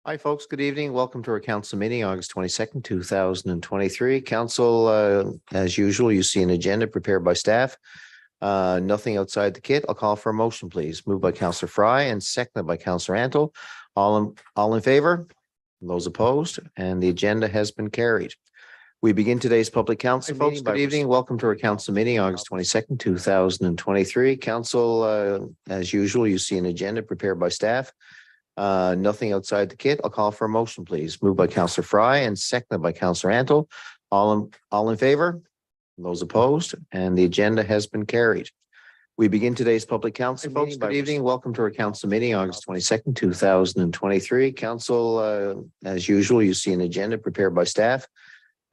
Hi, folks. Good evening. Welcome to our council meeting, August 22nd, 2023. Council, as usual, you see an agenda prepared by staff. Nothing outside the kit. I'll call for a motion, please. Moved by Councillor Fry and seconded by Councillor Antle. All in favor? Those opposed? And the agenda has been carried. We begin today's public council meeting. Good evening. Welcome to our council meeting, August 22nd, 2023. Council, as usual, you see an agenda prepared by staff. Nothing outside the kit. I'll call for a motion, please. Moved by Councillor Fry and seconded by Councillor Antle. All in favor? Those opposed? And the agenda has been carried. We begin today's public council meeting. Good evening. Welcome to our council meeting, August 22nd, 2023. Council, as usual, you see an agenda prepared by staff.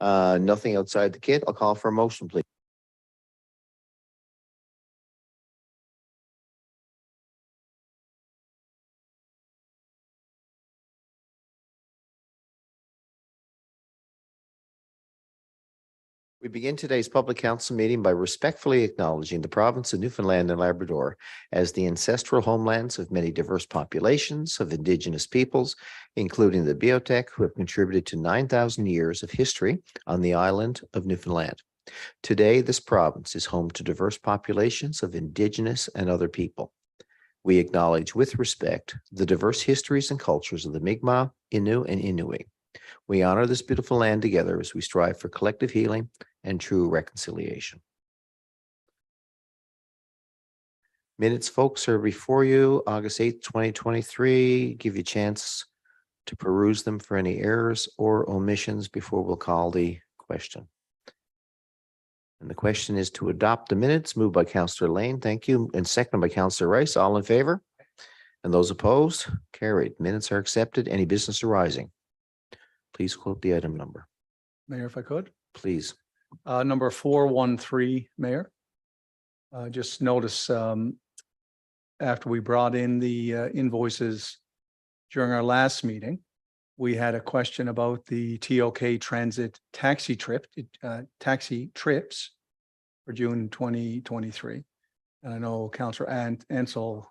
Nothing outside the kit. I'll call for a motion, please. We begin today's public council meeting by respectfully acknowledging the province of Newfoundland and Labrador as the ancestral homelands of many diverse populations of Indigenous peoples, including the Beothuk, who have contributed to 9,000 years of history on the island of Newfoundland. Today, this province is home to diverse populations of Indigenous and other people. We acknowledge with respect the diverse histories and cultures of the Mi'kmaq, Innu, and Inuit. We honor this beautiful land together as we strive for collective healing and true reconciliation. Minutes, folks, are before you, August 8th, 2023. Give you a chance to peruse them for any errors or omissions before we'll call the question. And the question is to adopt the minutes, moved by Councillor Lane. Thank you. And seconded by Councillor Rice. All in favor? And those opposed? Carried. Minutes are accepted. Any business arising? Please quote the item number. Mayor, if I could. Please. Number 413, Mayor. Just notice after we brought in the invoices during our last meeting, we had a question about the TOK Transit taxi trips for June 2023. And I know Councillor Ansel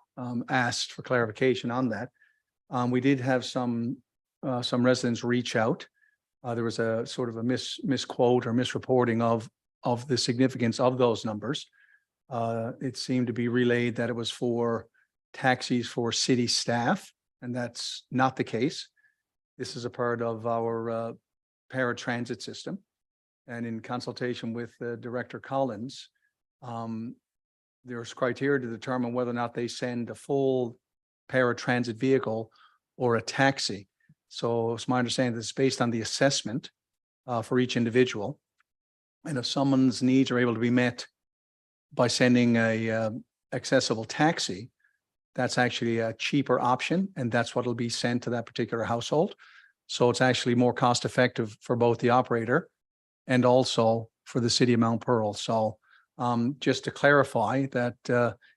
asked for clarification on that. We did have some residents reach out. There was a sort of a misquote or misreporting of the significance of those numbers. It seemed to be relayed that it was for taxis for city staff, and that's not the case. This is a part of our paratransit system. And in consultation with Director Collins, there's criteria to determine whether or not they send a full paratransit vehicle or a taxi. So it's my understanding that it's based on the assessment for each individual. And if someone's needs are able to be met by sending a accessible taxi, that's actually a cheaper option, and that's what will be sent to that particular household. So it's actually more cost effective for both the operator and also for the city of Mount Pearl. So just to clarify that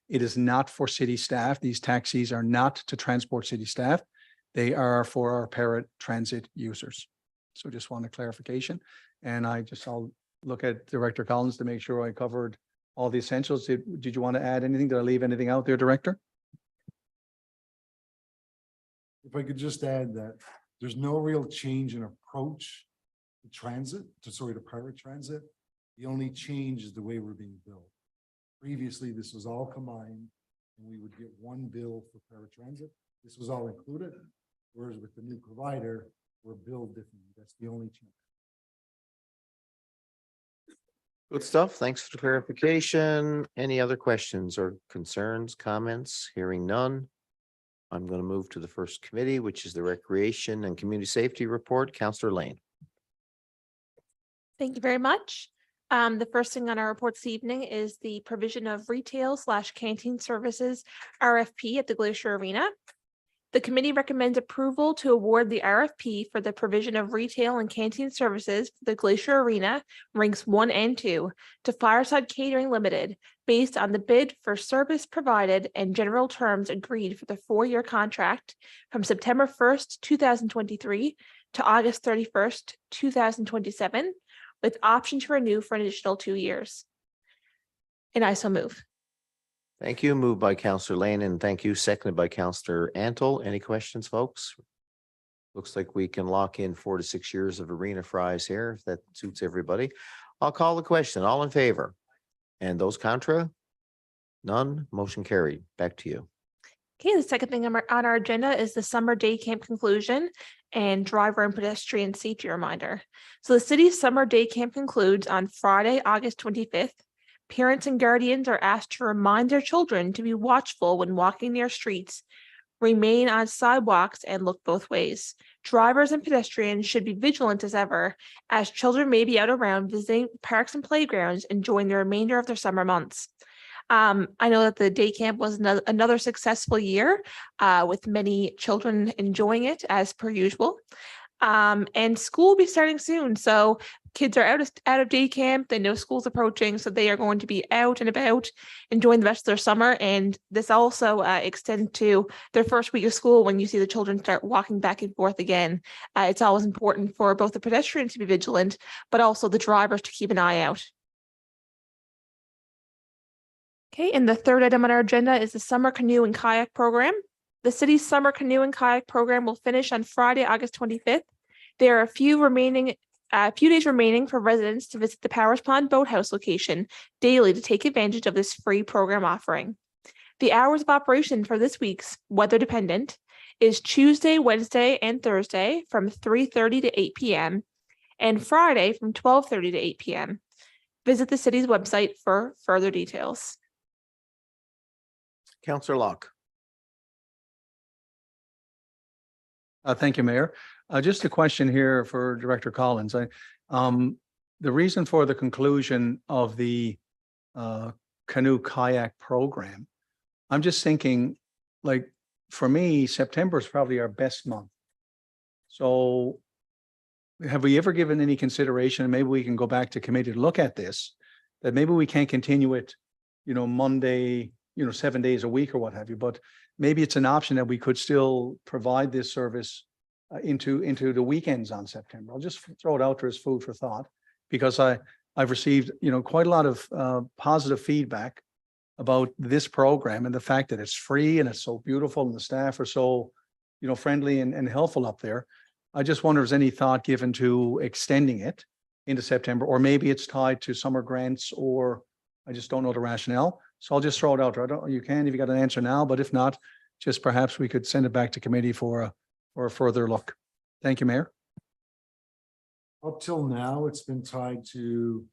it is not for city staff. These taxis are not to transport city staff. They are for our paratransit users. So just want a clarification. And I'll look at Director Collins to make sure I covered all the essentials. Did you want to add anything? Did I leave anything out there, Director? If I could just add that there's no real change in approach to paratransit. The only change is the way we're being billed. Previously, this was all combined and we would get one bill for paratransit. This was all included. Whereas with the new provider, we're billed differently. That's the only change. Good stuff. Thanks for the clarification. Any other questions or concerns, comments? Hearing none. I'm going to move to the first committee, which is the Recreation and Community Safety Report. Councillor Lane. Thank you very much. The first thing on our report this evening is the provision of retail/canteen services RFP at the Glacier Arena. The committee recommends approval to award the RFP for the provision of retail and canteen services for the Glacier Arena ranks 1 and 2 to Fireside Catering Limited based on the bid for service provided and general terms agreed for the 4-year contract from September 1st, 2023 to August 31st, 2027, with option to renew for an additional 2 years. And I so move. Thank you. Moved by Councillor Lane, and thank you. Seconded by Councillor Antle. Any questions, folks? Looks like we can lock in 4 to 6 years of arena fries here, if that suits everybody. I'll call the question. All in favor? And those contra? None. Motion carried. Back to you. Okay, the second thing on our agenda is the summer day camp conclusion and driver and pedestrian safety reminder. So the city's summer day camp concludes on Friday, August 25th. Parents and guardians are asked to remind their children to be watchful when walking near streets, remain on sidewalks, and look both ways. Drivers and pedestrians should be vigilant as ever, as children may be out around visiting parks and playgrounds, enjoying the remainder of their summer months. I know that the day camp was another successful year with many children enjoying it as per usual. And school will be starting soon. So kids are out of day camp. They know school's approaching. So they are going to be out and about enjoying the rest of their summer. And this also extends to their first week of school when you see the children start walking back and forth again. It's always important for both the pedestrians to be vigilant, but also the drivers to keep an eye out. Okay, and the third item on our agenda is the summer canoe and kayak program. The city's summer canoe and kayak program will finish on Friday, August 25th. There are a few days remaining for residents to visit the Powers Pond Boathouse location daily to take advantage of this free program offering. The hours of operation for this week's weather dependent is Tuesday, Wednesday, and Thursday from 3:30 to 8 p.m. and Friday from 12:30 to 8 p.m. Visit the city's website for further details. Counselor Locke. Thank you, Mayor. Just a question here for Director Collins. The reason for the conclusion of the canoe kayak program, I'm just thinking, like, for me, September is probably our best month. So have we ever given any consideration, and maybe we can go back to committee to look at this, that maybe we can't continue it, Monday, 7 days a week or what have you, but maybe it's an option that we could still provide this service into the weekends on September. I'll just throw it out there as food for thought, because I've received, quite a lot of positive feedback about this program and the fact that it's free and it's so beautiful and the staff are so, friendly and helpful up there. I just wonder if there's any thought given to extending it into September, or maybe it's tied to summer grants, or I just don't know the rationale. So I'll just throw it out there. You can, if you got an answer now, but if not, just perhaps we could send it back to committee for a further look. Thank you, Mayor. Up till now, it's been tied to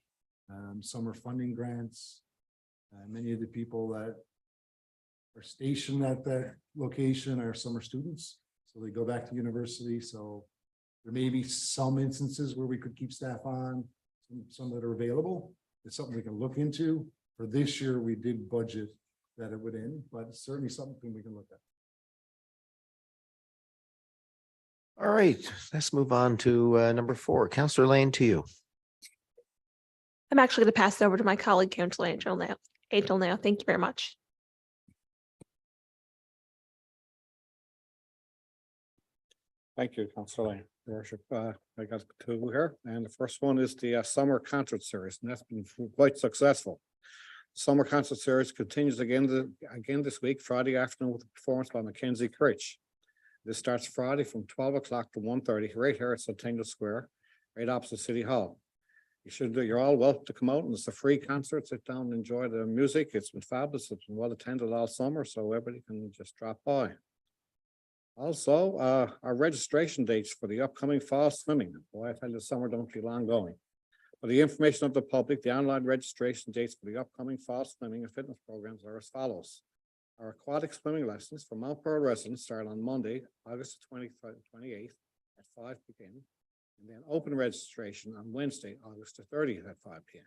summer funding grants. Many of the people that are stationed at that location are summer students, so they go back to university. So there may be some instances where we could keep staff on, some that are available. It's something we can look into. For this year, we did budget that it would end, but it's certainly something we can look at. All right, let's move on to number 4. Counselor Lane, to you. I'm actually going to pass it over to my colleague, Councilor Angel now. Thank you very much. Thank you, Councilor Lane. Your worship, I got 2 here, and the first one is the summer concert series, and that's been quite successful. Summer concert series continues again this week, Friday afternoon, with a performance by Mackenzie Critch. This starts Friday from 12 o'clock to 1:30, right here at Centennial Square, right opposite City Hall. You're all welcome to come out, and it's a free concert. Sit down and enjoy the music. It's been fabulous. It's been well attended all summer, so everybody can just drop by. Also, our registration dates for the upcoming fall swimming. Boy, I tell you, the summer don't be long going. For the information of the public, the online registration dates for the upcoming fall swimming and fitness programs are as follows. Our aquatic swimming lessons for Mount Pearl residents start on Monday, August 28th at 5 p.m. and then open registration on Wednesday, August 30th at 5 p.m.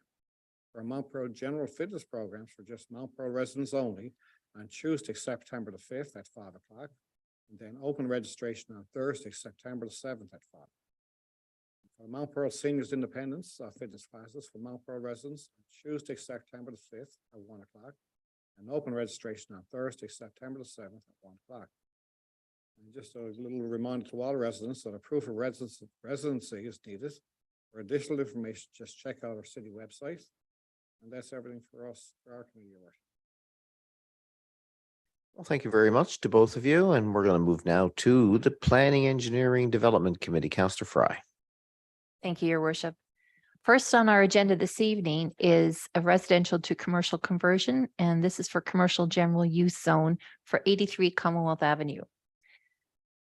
For Mount Pearl general fitness programs for just Mount Pearl residents only on Tuesday, September the 5th at 5 o'clock, and then open registration on Thursday, September the 7th at 5. For Mount Pearl Seniors Independence fitness classes for Mount Pearl residents on Tuesday, September the 5th at 1 o'clock, and open registration on Thursday, September the 7th at 1 o'clock. And just a little reminder to all residents that a proof of residency is needed. For additional information, just check out our city website. And that's everything for us for our committee. Well, thank you very much to both of you, and we're going to move now to the Planning Engineering Development Committee. Councillor Fry. Thank you, Your Worship. First on our agenda this evening is a residential to commercial conversion, and this is for commercial general use zone for 83 Commonwealth Avenue.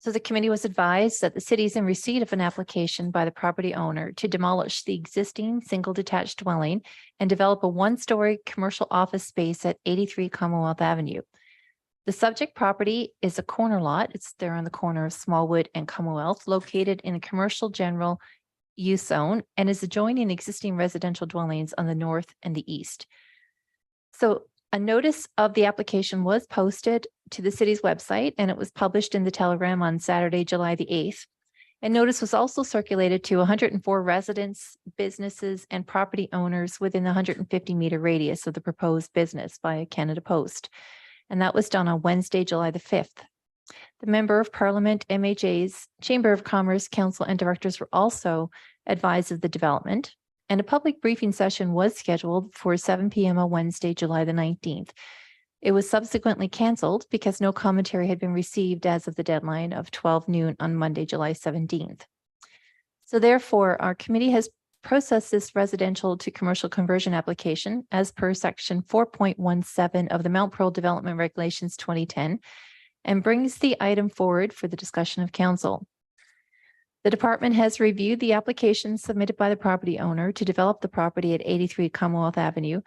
So the committee was advised that the city is in receipt of an application by the property owner to demolish the existing single detached dwelling and develop a one-story commercial office space at 83 Commonwealth Avenue. The subject property is a corner lot. It's there on the corner of Smallwood and Commonwealth, located in a commercial general use zone and is adjoining existing residential dwellings on the north and the east. So a notice of the application was posted to the city's website, and it was published in the Telegram on Saturday, July the 8th. And notice was also circulated to 104 residents, businesses, and property owners within the 150-meter radius of the proposed business via Canada Post. And that was done on Wednesday, July the 5th. The Member of Parliament, MHA's Chamber of Commerce, Council, and Directors were also advised of the development, and a public briefing session was scheduled for 7 p.m. on Wednesday, July the 19th. It was subsequently canceled because no commentary had been received as of the deadline of 12 noon on Monday, July 17th. So therefore, our committee has processed this residential to commercial conversion application as per section 4.17 of the Mount Pearl Development Regulations 2010, and brings the item forward for the discussion of council. The department has reviewed the application submitted by the property owner to develop the property at 83 Commonwealth Avenue,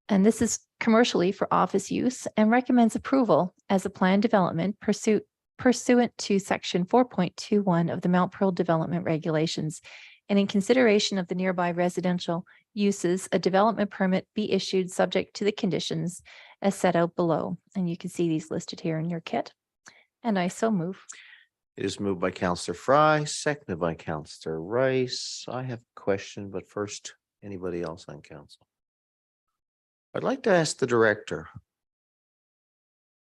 and this is commercially for office use, and recommends approval as a planned development pursuant to section 4.21 of the Mount Pearl Development Regulations. And in consideration of the nearby residential uses, a development permit be issued subject to the conditions as set out below. And you can see these listed here in your kit. And I so move. It is moved by Councillor Fry, seconded by Councillor Rice. I have a question, but first, anybody else on council? I'd like to ask the director.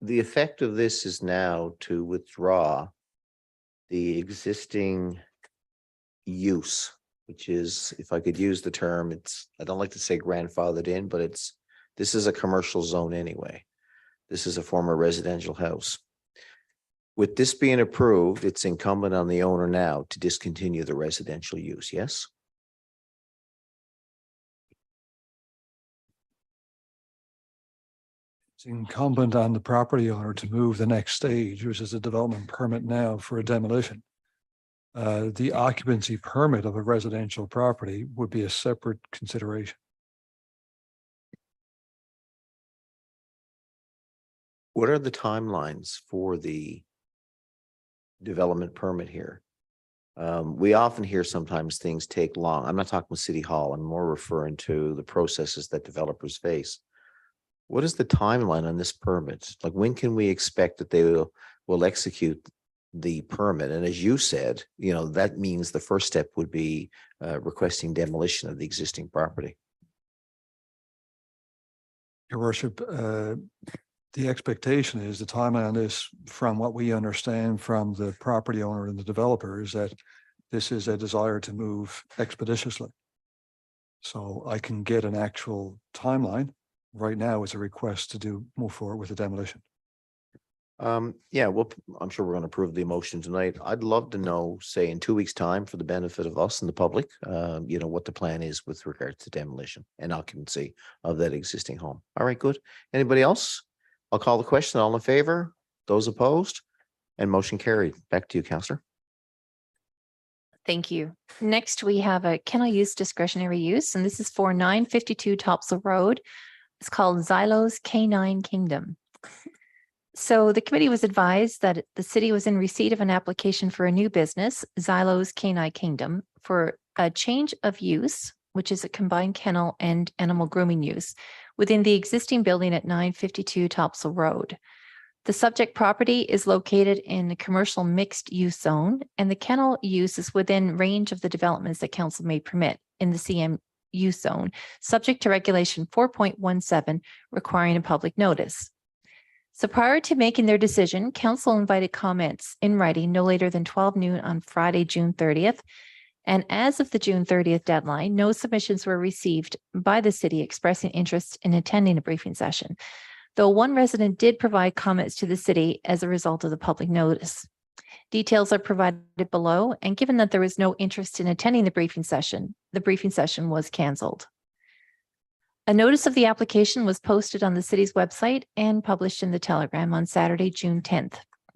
The effect of this is now to withdraw the existing use, which is, if I could use the term, I don't like to say grandfathered in, but this is a commercial zone anyway. This is a former residential house. With this being approved, it's incumbent on the owner now to discontinue the residential use, yes? It's incumbent on the property owner to move the next stage, which is a development permit now for a demolition. The occupancy permit of a residential property would be a separate consideration. What are the timelines for the development permit here? We often hear sometimes things take long. I'm not talking with City Hall. I'm more referring to the processes that developers face. What is the timeline on this permit? Like, when can we expect that they will execute the permit? And as you said, that means the first step would be requesting demolition of the existing property. Your Worship, the expectation is the timeline on this, from what we understand from the property owner and the developer, is that this is a desire to move expeditiously. So I can get an actual timeline. Right now, it's a request to move forward with the demolition. Yeah, well, I'm sure we're going to approve the motion tonight. I'd love to know, say, in 2 weeks' time, for the benefit of us and the public, what the plan is with regards to demolition and occupancy of that existing home. All right, good. Anybody else? I'll call the question. All in favor? Those opposed? And motion carried. Back to you, Councillor. Thank you. Next, we have a kennel use discretionary use, and this is for 952 Topsail Road. It's called Xylo's Canine Kingdom. So the committee was advised that the city was in receipt of an application for a new business, Xylo's Canine Kingdom, for a change of use, which is a combined kennel and animal grooming use, within the existing building at 952 Topsail Road. The subject property is located in the commercial mixed use zone, and the kennel use is within range of the developments that council may permit in the CM use zone, subject to regulation 4.17 requiring a public notice. So prior to making their decision, council invited comments in writing no later than 12 noon on Friday, June 30th. And as of the June 30th deadline, no submissions were received by the city expressing interest in attending a briefing session. though one resident did provide comments to the city as a result of the public notice. Details are provided below, and given that there was no interest in attending the briefing session was canceled. A notice of the application was posted on the city's website and published in the Telegram on Saturday, June 10th.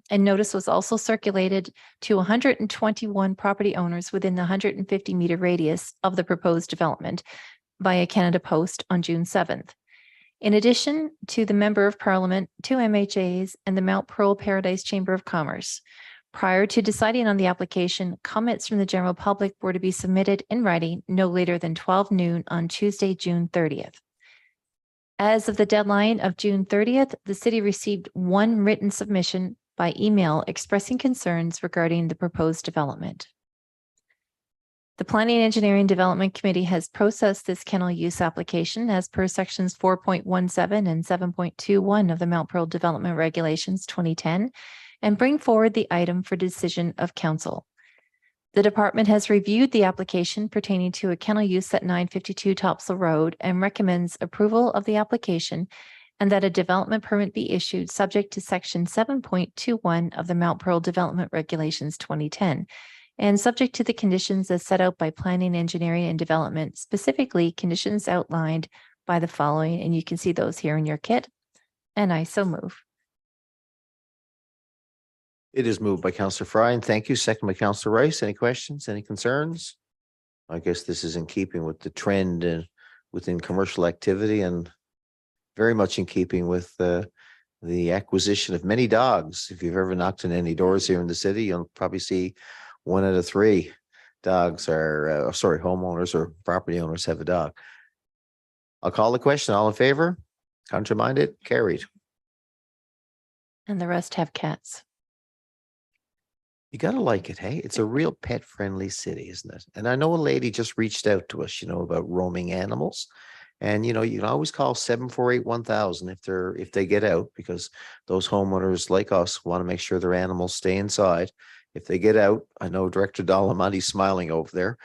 And notice was also circulated to 121 property owners within the 150-meter radius of the proposed development via Canada Post on June 7th. In addition to the Member of Parliament, 2 MHAs, and the Mount Pearl Paradise Chamber of Commerce. Prior to deciding on the application, comments from the general public were to be submitted in writing no later than 12 noon on Tuesday, June 30th. As of the deadline of June 30th, the city received 1 written submission by email expressing concerns regarding the proposed development. The Planning and Engineering Development Committee has processed this kennel use application as per sections 4.17 and 7.21 of the Mount Pearl Development Regulations 2010 and bring forward the item for decision of council. The department has reviewed the application pertaining to a kennel use at 952 Topsail Road and recommends approval of the application and that a development permit be issued subject to section 7.21 of the Mount Pearl Development Regulations 2010 and subject to the conditions as set out by Planning, Engineering, and Development, specifically conditions outlined by the following, and you can see those here in your kit, and I so move. It is moved by Councillor Fry, and thank you. Second by Councillor Rice. Any questions, any concerns? I guess this is in keeping with the trend within commercial activity and very much in keeping with the acquisition of many dogs. If you've ever knocked on any doors here in the city, you'll probably see 1 out of 3 dogs are, homeowners or property owners have a dog. I'll call the question. All in favor? Contrary-minded? Carried. And the rest have cats. You gotta like it, hey? It's a real pet-friendly city, isn't it? And I know a lady just reached out to us, about roaming animals. And you can always call 748-1000 if they get out, because those homeowners like us want to make sure their animals stay inside. If they get out, I know Director Dalamanti's smiling over there.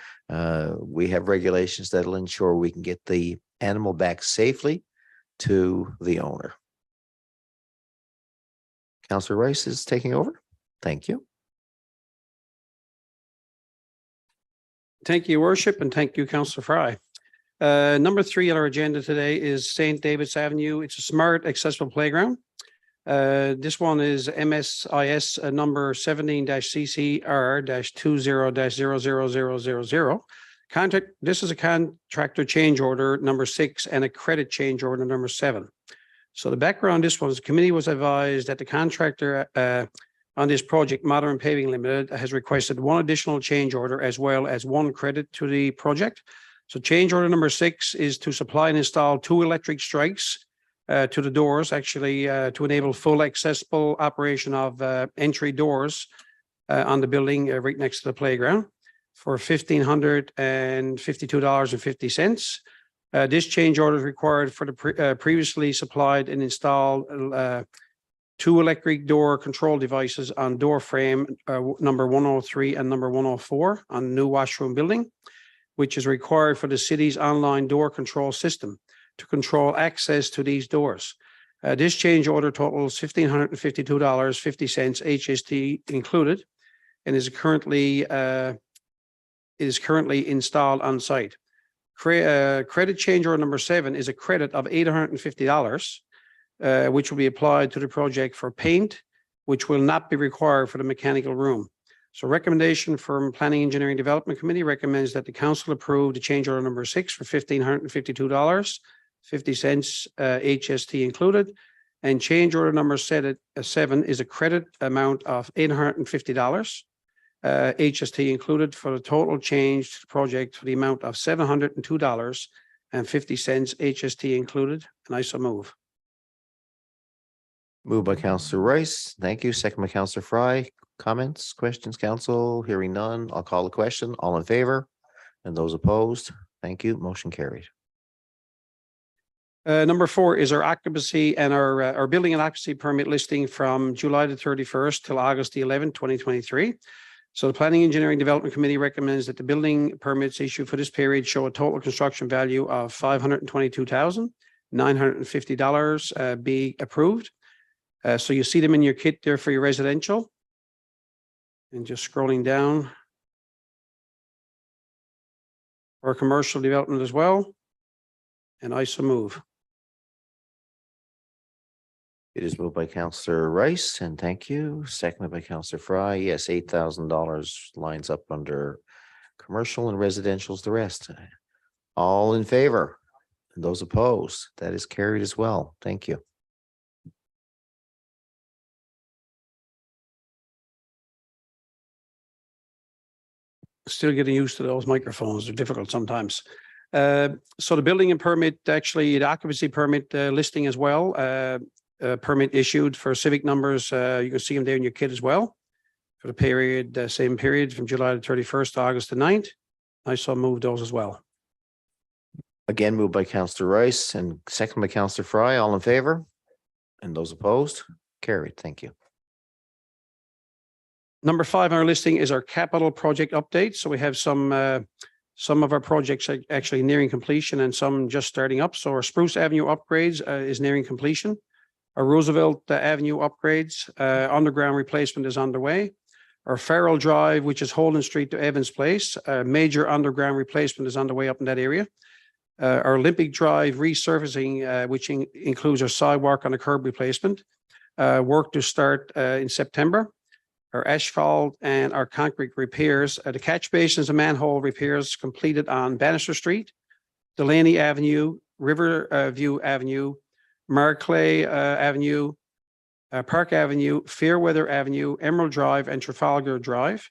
We have regulations that'll ensure we can get the animal back safely to the owner. Councillor Rice is taking over. Thank you. Thank you, Worship, and thank you, Councillor Fry. Number 3 on our agenda today is St. David's Avenue. It's a smart, accessible playground. This one is MSIS number 17-CCR-20-000000. This is a contractor change order number 6 and a credit change order number 7. So the background, this was the committee was advised that the contractor on this project, Modern Paving Limited, has requested 1 additional change order as well as 1 credit to the project. So change order number 6 is to supply and install 2 electric strikes to the doors, actually to enable full accessible operation of entry doors on the building right next to the playground for $1,552.50. This change order is required for the previously supplied and installed 2 electric door control devices on door frame number 103 and number 104 on the new washroom building, which is required for the city's online door control system to control access to these doors. This change order totals $1,552.50 HST included and is currently installed on site. Credit change order number 7 is a credit of $850, which will be applied to the project for paint, which will not be required for the mechanical room. So recommendation from Planning Engineering Development Committee recommends that the council approve the change order number 6 for $1,552.50 HST included. And change order number 7 is a credit amount of $850 HST included for the total change to the project for the amount of $702.50 HST included. And I so move. Moved by Councillor Rice. Thank you. Second by Councillor Fry. Comments, questions, council? Hearing none. I'll call the question. All in favor? And those opposed? Thank you. Motion carried. Number 4 is our occupancy and our building and occupancy permit listing from July the 31st till August the 11th, 2023. So the Planning Engineering Development Committee recommends that the building permits issued for this period show a total construction value of $522,000. $950 be approved. So you see them in your kit there for your residential. And just scrolling down. For commercial development as well. And I so move. It is moved by Counselor Rice, and thank you. Seconded by Counselor Fry. Yes, $8,000 lines up under commercial and residential's the rest. All in favor? And those opposed? That is carried as well. Thank you. Still getting used to those microphones. They're difficult sometimes. So the building and permit, actually the occupancy permit listing as well. Permit issued for civic numbers. You can see them there in your kit as well. For the period, same period from July the 31st to August the 9th. I so move those as well. Again, moved by Counselor Rice and second by Counselor Fry. All in favor? And those opposed? Carried. Thank you. Number 5 on our listing is our capital project update. So we have some of our projects are actually nearing completion and some just starting up. So our Spruce Avenue upgrades is nearing completion. Our Roosevelt Avenue upgrades, underground replacement is underway. Our Farrell Drive, which is Holden Street to Evans Place, major underground replacement is underway up in that area. Our Olympic Drive resurfacing, which includes our sidewalk and a curb replacement, work to start in September. Our asphalt and our concrete repairs, the catch basins and manhole repairs completed on Bannister Street, Delaney Avenue, Riverview Avenue, Marclay Avenue, Park Avenue, Fairweather Avenue, Emerald Drive, and Trafalgar Drive.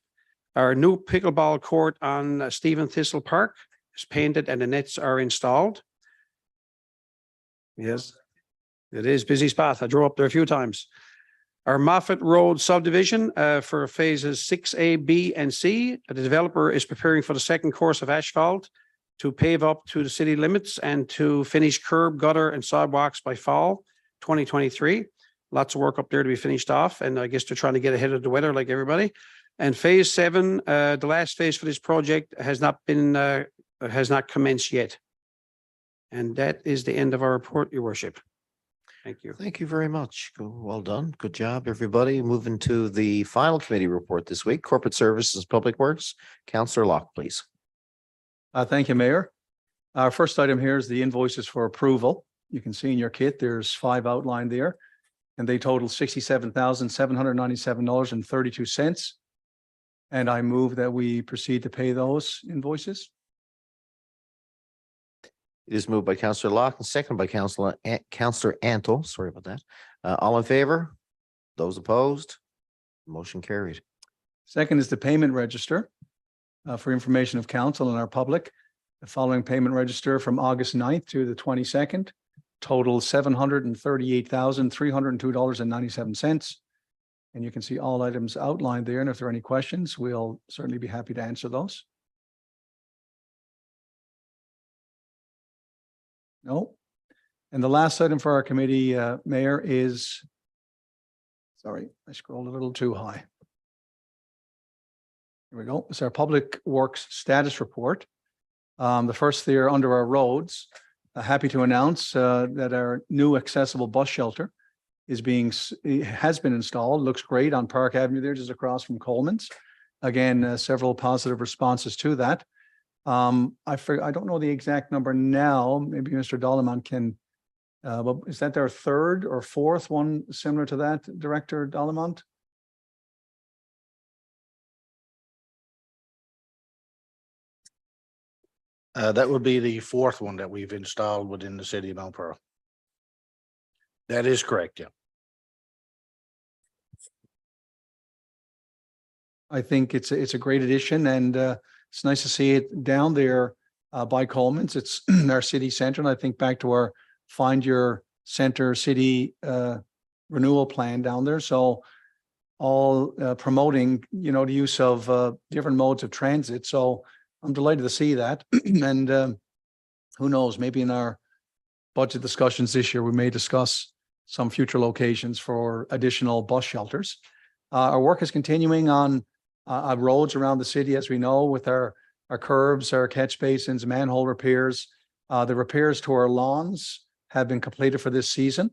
Our new pickleball court on Stephen Thistle Park is painted and the nets are installed. Yes, it is busy spot. I drove up there a few times. Our Moffett Road subdivision for phases 6A, B, and C. The developer is preparing for the second course of asphalt to pave up to the city limits and to finish curb, gutter, and sidewalks by fall 2023. Lots of work up there to be finished off, and I guess they're trying to get ahead of the weather like everybody. And phase 7, the last phase for this project has not commenced yet. And that is the end of our report, Your Worship. Thank you. Thank you very much. Well done. Good job, everybody. Moving to the final committee report this week, Corporate Services, Public Works. Counselor Locke, please. Thank you, Mayor. Our first item here is the invoices for approval. You can see in your kit, there's 5 outlined there, and they total $67,797.32. And I move that we proceed to pay those invoices. It is moved by Counselor Locke and seconded by Counselor Antle. Sorry about that. All in favor? Those opposed? Motion carried. Second is the payment register for information of council and our public. The following payment register from August 9th to the 22nd, total $738,302.97. And you can see all items outlined there. And if there are any questions, we'll certainly be happy to answer those. No. And the last item for our committee, Mayor, is, sorry, I scrolled a little too high. Here we go. It's our Public Works Status Report. The first there under our roads, happy to announce that our new accessible bus shelter has been installed. Looks great on Park Avenue there, just across from Coleman's. Again, several positive responses to that. I don't know the exact number now. Maybe Mr. Dolleman can, but is that their 3rd or 4th one similar to that, Director Dolleman? That would be the 4th one that we've installed within the city of Mount Pearl. That is correct, yeah. I think it's a great addition, and it's nice to see it down there by Coleman's. It's our city center, and I think back to our Find Your Center city renewal plan down there. So all promoting, the use of different modes of transit. So I'm delighted to see that. And who knows, maybe in our budget discussions this year, we may discuss some future locations for additional bus shelters. Our work is continuing on roads around the city, as we know, with our curbs, our catch basins, manhole repairs. The repairs to our lawns have been completed for this season.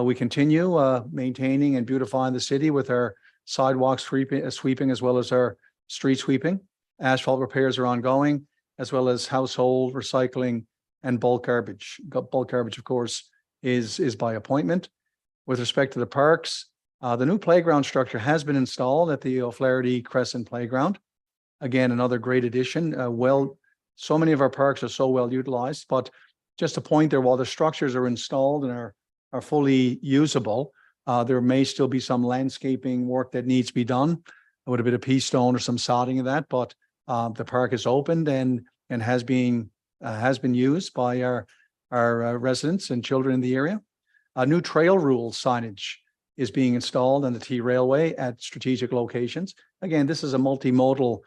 We continue maintaining and beautifying the city with our sidewalk sweeping as well as our street sweeping. Asphalt repairs are ongoing, as well as household recycling and bulk garbage. Bulk garbage, of course, is by appointment. With respect to the parks, the new playground structure has been installed at the O'Flaherty Crescent Playground. Again, another great addition. So many of our parks are so well utilized, but just a point there, while the structures are installed and are fully usable, there may still be some landscaping work that needs to be done with a bit of pea stone or some sodding of that, but the park is opened and has been used by our residents and children in the area. New trail rule signage is being installed on the T Railway at strategic locations. Again, this is a multimodal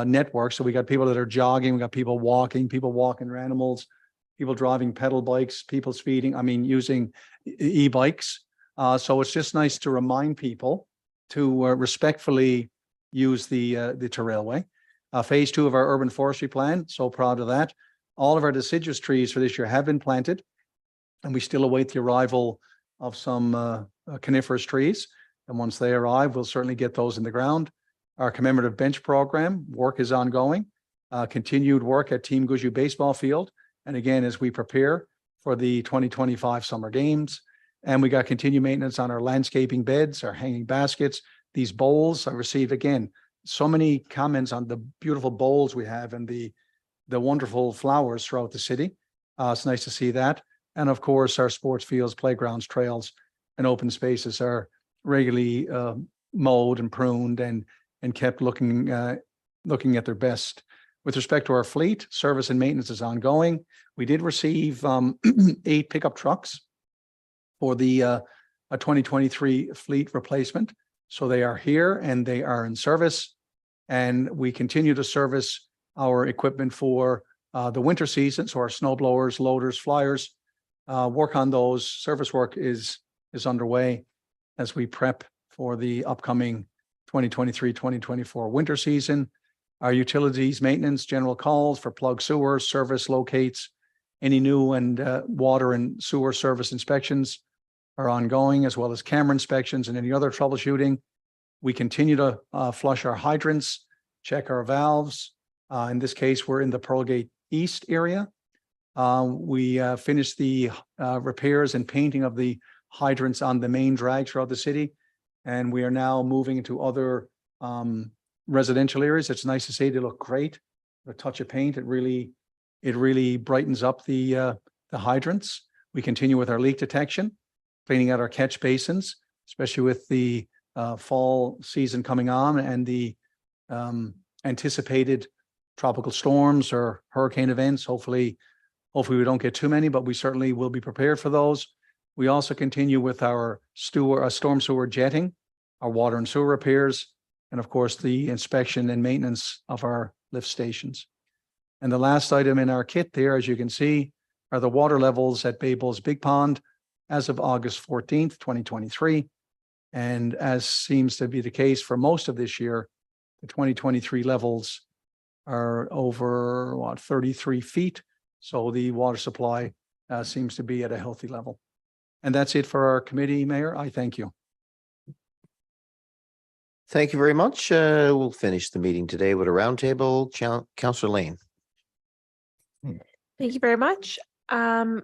network. So we got people that are jogging, we got people walking their animals, people driving pedal bikes, people using e-bikes. So it's just nice to remind people to respectfully use the railway. Phase 2 of our urban forestry plan, so proud of that. All of our deciduous trees for this year have been planted, and we still await the arrival of some coniferous trees. And once they arrive, we'll certainly get those in the ground. Our commemorative bench program work is ongoing. Continued work at Team Guju baseball field. And again, as we prepare for the 2025 summer games, and we got continued maintenance on our landscaping beds, our hanging baskets, these bowls. I received, again, so many comments on the beautiful bowls we have and the wonderful flowers throughout the city. It's nice to see that. And of course, our sports fields, playgrounds, trails, and open spaces are regularly mowed and pruned and kept looking at their best. With respect to our fleet, service and maintenance is ongoing. We did receive 8 pickup trucks for the 2023 fleet replacement. So they are here and they are in service. And we continue to service our equipment for the winter season. So our snow blowers, loaders, flyers, work on those. Service work is underway as we prep for the upcoming 2023-2024 winter season. Our utilities maintenance, general calls for plug sewer, service locates, any new and water and sewer service inspections are ongoing, as well as camera inspections and any other troubleshooting. We continue to flush our hydrants, check our valves. In this case, we're in the Pearlgate East area. We finished the repairs and painting of the hydrants on the main drag throughout the city. And we are now moving into other residential areas. It's nice to see they look great. A touch of paint, it really brightens up the hydrants. We continue with our leak detection, cleaning out our catch basins, especially with the fall season coming on and the anticipated tropical storms or hurricane events. Hopefully we don't get too many, but we certainly will be prepared for those. We also continue with our storm sewer jetting, our water and sewer repairs, and of course, the inspection and maintenance of our lift stations. And the last item in our kit there, as you can see, are the water levels at Bay Bulls Big Pond as of August 14th, 2023. And as seems to be the case for most of this year, the 2023 levels are over 33 feet. So the water supply seems to be at a healthy level. And that's it for our committee, Mayor. I thank you. Thank you very much. We'll finish the meeting today with a roundtable. Councillor Lane. Thank you very much. I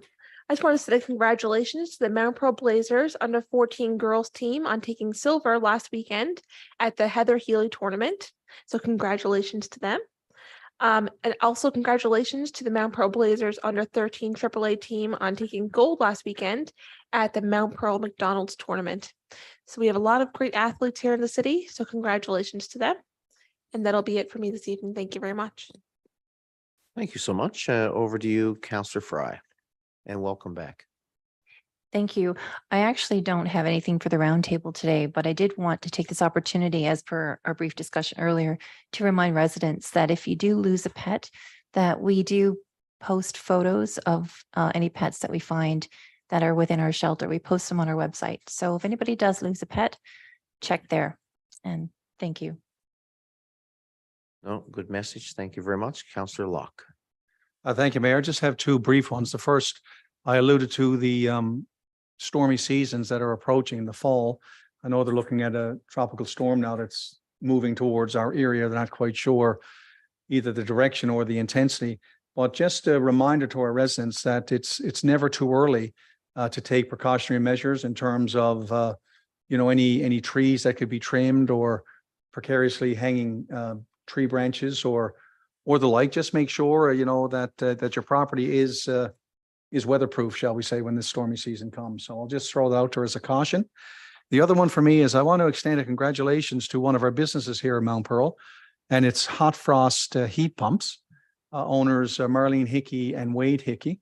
just want to say congratulations to the Mount Pearl Blazers under 14 girls team on taking silver last weekend at the Heather Healy tournament. So congratulations to them. And also congratulations to the Mount Pearl Blazers under 13 AAA team on taking gold last weekend at the Mount Pearl McDonald's tournament. So we have a lot of great athletes here in the city. So congratulations to them. And that'll be it for me this evening. Thank you very much. Thank you so much. Over to you, Councillor Fry, and welcome back. Thank you. I actually don't have anything for the roundtable today, but I did want to take this opportunity, as per our brief discussion earlier, to remind residents that if you do lose a pet, that we do post photos of any pets that we find that are within our shelter. We post them on our website. So if anybody does lose a pet, check there. And thank you. No, good message. Thank you very much. Councillor Locke. Thank you, Mayor. I just have 2 brief ones. The first, I alluded to the stormy seasons that are approaching in the fall. I know they're looking at a tropical storm now that's moving towards our area. They're not quite sure either the direction or the intensity. But just a reminder to our residents that it's never too early to take precautionary measures in terms of any trees that could be trimmed or precariously hanging tree branches or the like. Just make sure that your property is weatherproof, shall we say, when this stormy season comes. So I'll just throw that out there as a caution. The other one for me is I want to extend a congratulations to one of our businesses here in Mount Pearl, and it's Hot Frost Heat Pumps. Owners Marlene Hickey and Wade Hickey.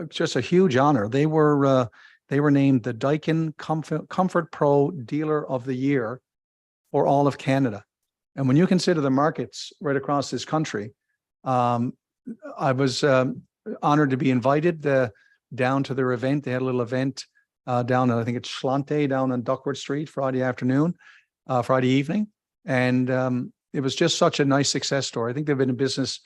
Just a huge honor. They were named the Daikin Comfort Pro Dealer of the Year for all of Canada. And when you consider the markets right across this country, I was honored to be invited down to their event. They had a little event down, I think it's Schlante down on Duckworth Street, Friday evening. And it was just such a nice success story. I think they've been in business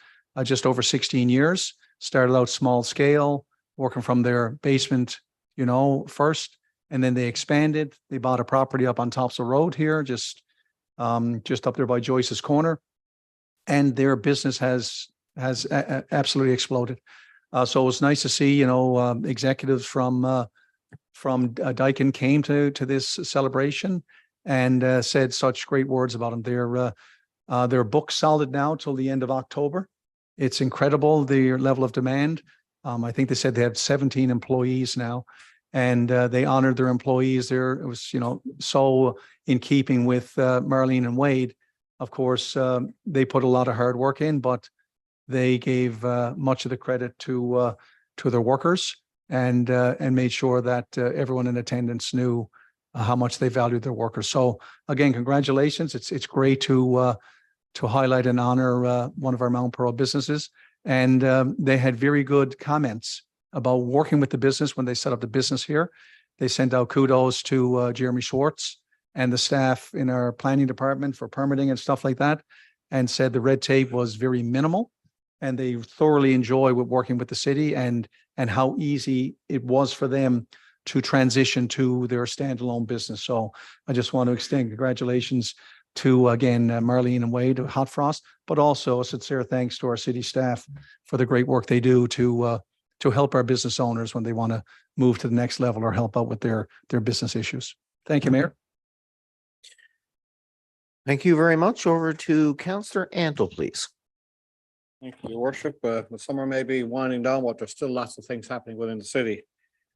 just over 16 years, started out small scale, working from their basement, first, and then they expanded. They bought a property up on Topsail Road here, just up there by Joyce's Corner. And their business has absolutely exploded. So it was nice to see, executives from Daikin came to this celebration and said such great words about them. They're booked solid now till the end of October. It's incredible, the level of demand. I think they said they have 17 employees now, and they honored their employees there. It was, so in keeping with Marlene and Wade. Of course, they put a lot of hard work in, but they gave much of the credit to their workers and made sure that everyone in attendance knew how much they valued their workers. So again, congratulations. It's great to highlight and honor one of our Mount Pearl businesses. And they had very good comments about working with the business when they set up the business here. They sent out kudos to Jeremy Schwartz and the staff in our planning department for permitting and stuff like that, and said the red tape was very minimal. And they thoroughly enjoy working with the city and how easy it was for them to transition to their standalone business. So I just want to extend congratulations to, again, Marlene and Wade of Hot Frost, but also a sincere thanks to our city staff for the great work they do to help our business owners when they want to move to the next level or help out with their business issues. Thank you, Mayor. Thank you very much. Over to Councillor Antle, please. Thank you, Your Worship. The summer may be winding down, but there's still lots of things happening within the city.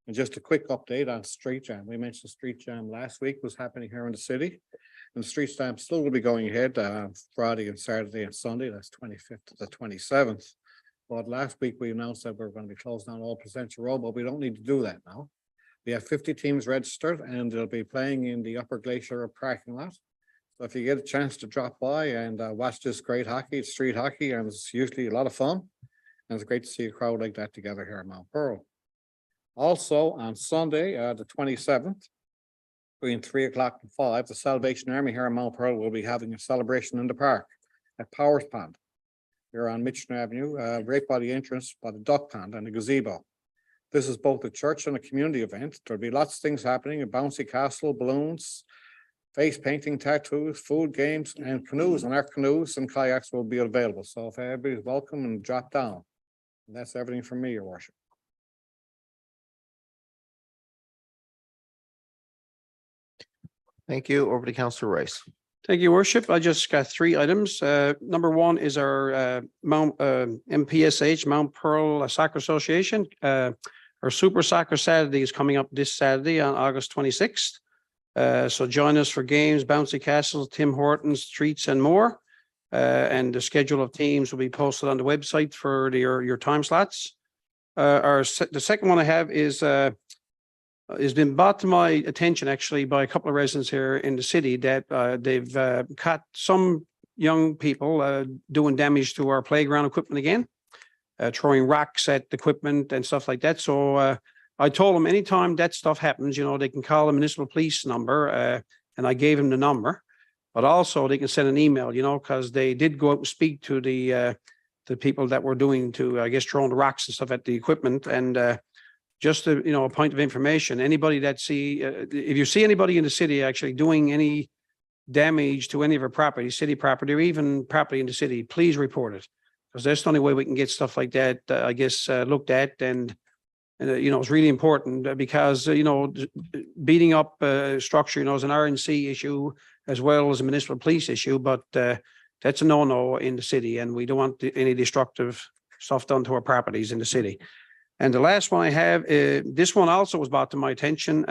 And just a quick update on Street Jam. We mentioned Street Jam last week was happening here in the city. And the Street Jam still will be going ahead Friday and Saturday and Sunday. That's 25th to the 27th. But last week we announced that we're going to be closing down all Presidential Road, but we don't need to do that now. We have 50 teams registered and they'll be playing in the Upper Glacier parking lot. So if you get a chance to drop by and watch this great hockey, it's street hockey, and it's usually a lot of fun. And it's great to see a crowd like that together here in Mount Pearl. Also on Sunday, the 27th, between 3 o'clock and 5, the Salvation Army here in Mount Pearl will be having a celebration in the park at Powers Pond. Here on Mitchell Avenue, right by the entrance by the duck pond and the gazebo. This is both a church and a community event. There'll be lots of things happening: a bouncy castle, balloons, face painting, tattoos, food, games, and canoes. And our canoes and kayaks will be available. So if everybody's welcome, and drop down. And that's everything from me, Your Worship. Thank you. Over to Councillor Rice. Thank you, Worship. I just got 3 items. Number 1 is our MPSH, Mount Pearl Soccer Association. Our Super Soccer Saturday is coming up this Saturday on August 26th. So join us for games, bouncy castles, Tim Hortons, treats, and more. And the schedule of teams will be posted on the website for your time slots. The second one I have is has been brought to my attention actually by a couple of residents here in the city that they've caught some young people doing damage to our playground equipment again, throwing rocks at equipment and stuff like that. So I told them anytime that stuff happens, they can call the municipal police number, and I gave them the number, but also they can send an email, because they did go out and speak to the the people that were doing to, I guess, throwing the rocks and stuff at the equipment. And just a, a point of information, anybody that if you see anybody in the city actually doing any damage to any of our property, city property, or even property in the city, please report it. Because that's the only way we can get stuff like that, I guess, looked at. And it's really important because, beating up structure, is an RNC issue as well as a municipal police issue, but that's a no-no in the city, and we don't want any destructive stuff done to our properties in the city. And the last one I have, this one also was brought to my attention.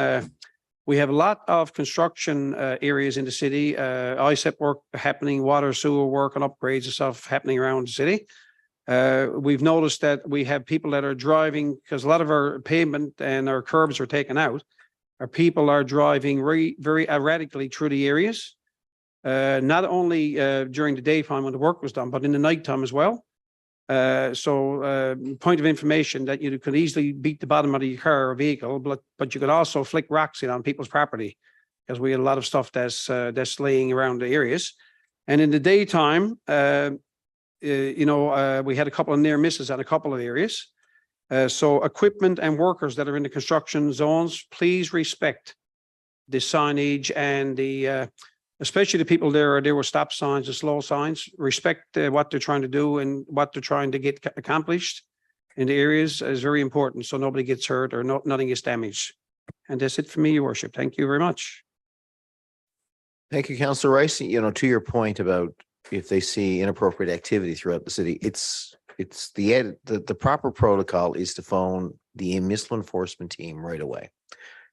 We have a lot of construction areas in the city, ISEP work happening, water, sewer work and upgrades and stuff happening around the city. We've noticed that we have people that are driving, because a lot of our pavement and our curbs are taken out. Our people are driving very erratically through the areas, not only during the daytime when the work was done, but in the nighttime as well. Point of information that you could easily beat the bottom of your car or vehicle, but you could also flick rocks in on people's property, because we had a lot of stuff that's laying around the areas. And in the daytime, we had a couple of near misses on a couple of areas. So equipment and workers that are in the construction zones, please respect the signage and the especially the people there with stop signs and slow signs. Respect what they're trying to do and what they're trying to get accomplished in the areas is very important, so nobody gets hurt or nothing gets damaged. And that's it for me, Your Worship. Thank you very much. Thank you, Councillor Rice. To your point about if they see inappropriate activity throughout the city, it's the proper protocol is to phone the municipal enforcement team right away.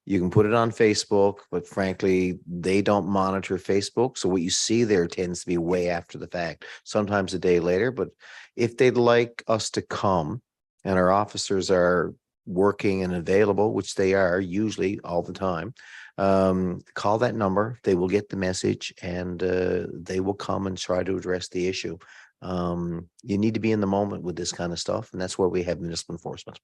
You can put it on Facebook, but frankly, they don't monitor Facebook. So what you see there tends to be way after the fact, sometimes a day later. But if they'd like us to come and our officers are working and available, which they are usually all the time, call that number. They will get the message and they will come and try to address the issue. You need to be in the moment with this kind of stuff, and that's why we have municipal enforcement.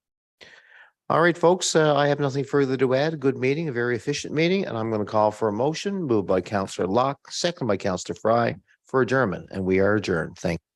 All right, folks, I have nothing further to add. A good meeting, a very efficient meeting, and I'm going to call for a motion moved by Councillor Locke, second by Councillor Fry for adjournment, and we are adjourned. Thank you.